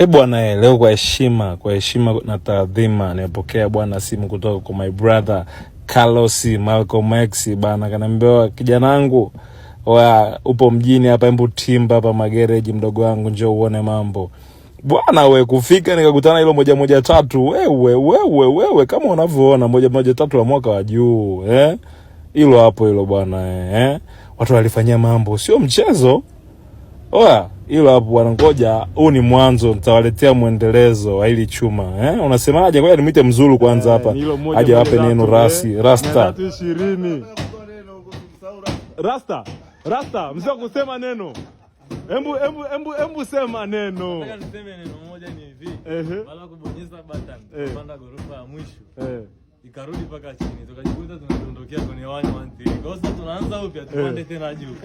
Bwana, leo kwa heshima na taadhima nimepokea bwana simu kutoka kwa my brother Carlos Malcolm X bana, kanambia kijana wangu upo mjini hapa, hebu timba hapa magereji, mdogo wangu njoo uone mambo. Bwana we kufika nikakutana hilo 113 wewe kama unavyoona 113 wa mwaka wa juu hilo hapo hilo bwana watu walifanyia mambo sio mchezo. Hilo hapo bwana, ngoja huu ni mwanzo, nitawaletea muendelezo wa hili chuma. Unasemaje? Ngoja nimuite Mzulu kwanza hapa aje wape neno Rasta 20 Rasta msio kusema neno. Embu sema neno. Nataka niseme neno moja ni hivi. Baada kubonyeza button kupanda gorofa ya mwisho. Ikarudi paka chini. Tukajikuta tunadondokea kwenye 113. Kwa sasa tunaanza upya tupande tena juu.